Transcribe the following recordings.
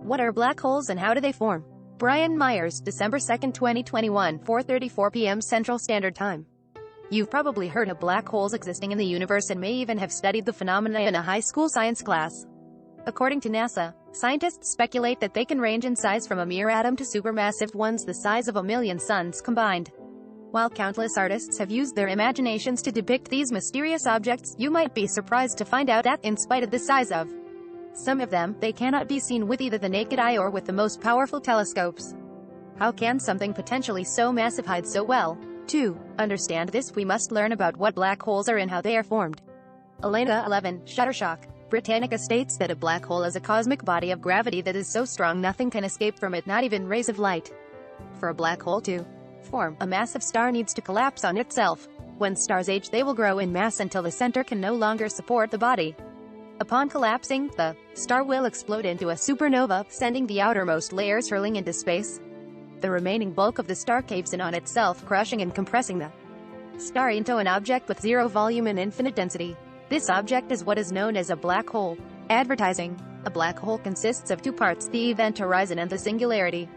What are black holes and how do they form? Brian Myers, December 2, 2021, 4:34 p.m. Central Standard Time. You've probably heard of black holes existing in the universe and may even have studied the phenomena in a high school science class. According to NASA, scientists speculate that they can range in size from a mere atom to supermassive ones the size of 1,000,000 suns combined. While countless artists have used their imaginations to depict these mysterious objects, you might be surprised to find out that, in spite of the size of some of them, they cannot be seen with either the naked eye or with the most powerful telescopes. How can something potentially so massive hide so well? To understand this, we must learn about what black holes are and how they are formed. Elena 11, Shutterstock, Britannica states that a black hole is a cosmic body of gravity that is so strong nothing can escape from it, not even rays of light. For a black hole to form, a massive star needs to collapse on itself. When stars age, they will grow in mass until the center can no longer support the body. Upon collapsing, the star will explode into a supernova, sending the outermost layers hurling into space. The remaining bulk of the star caves in on itself, crushing and compressing the star into an object with zero volume and infinite density. This object is what is known as a black hole. Advertising. A black hole consists of two parts, the event horizon and the singularity.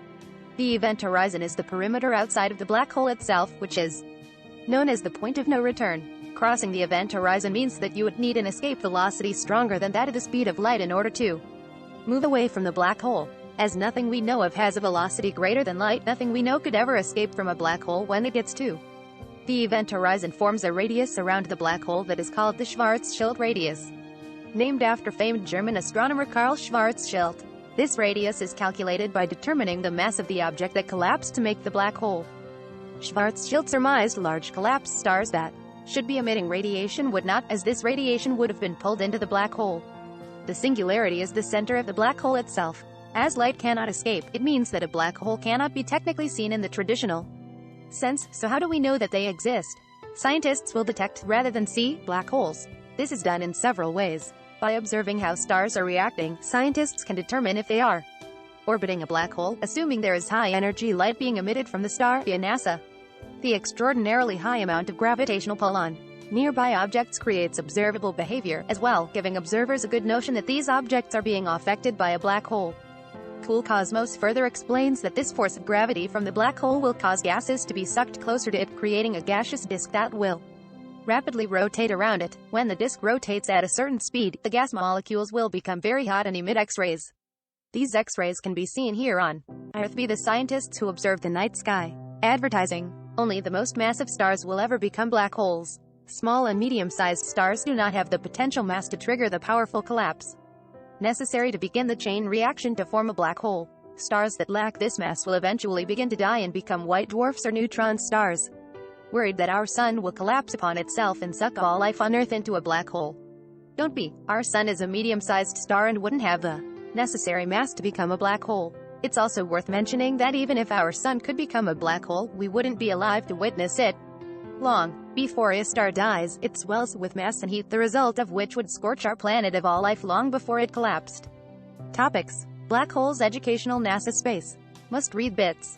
The event horizon is the perimeter outside of the black hole itself, which is known as the point of no return. Crossing the event horizon means that you would need an escape velocity stronger than that of the speed of light in order to move away from the black hole. As nothing we know of has a velocity greater than light, nothing we know could ever escape from a black hole when it gets to the event horizon forms a radius around the black hole that is called the Schwarzschild radius, named after famed German astronomer Karl Schwarzschild. This radius is calculated by determining the mass of the object that collapsed to make the black hole. Schwarzschild surmised large collapsed stars that should be emitting radiation would not, as this radiation would have been pulled into the black hole. The singularity is the center of the black hole itself. As light cannot escape, it means that a black hole cannot be technically seen in the traditional sense, so how do we know that they exist? Scientists will detect, rather than see, black holes. This is done in several ways. By observing how stars are reacting, scientists can determine if they are orbiting a black hole, assuming there is high-energy light being emitted from the star via NASA. The extraordinarily high amount of gravitational pull on nearby objects creates observable behavior, as well, giving observers a good notion that these objects are being affected by a black hole. Cool Cosmos further explains that this force of gravity from the black hole will cause gases to be sucked closer to it, creating a gaseous disk that will rapidly rotate around it. When the disk rotates at a certain speed, the gas molecules will become very hot and emit X-rays. These X-rays can be seen here on Earth by the scientists who observe the night sky. Advertising. Only the most massive stars will ever become black holes. Small and medium-sized stars do not have the potential mass to trigger the powerful collapse necessary to begin the chain reaction to form a black hole. Stars that lack this mass will eventually begin to die and become white dwarfs or neutron stars. Worried that our sun will collapse upon itself and suck all life on Earth into a black hole? Don't be. Our sun is a medium-sized star and wouldn't have the necessary mass to become a black hole. It's also worth mentioning that even if our sun could become a black hole, we wouldn't be alive to witness it. Long before a star dies, it swells with mass and heat, the result of which would scorch our planet of all life long before it collapsed. Topics. Black holes educational NASA space. Must read bits.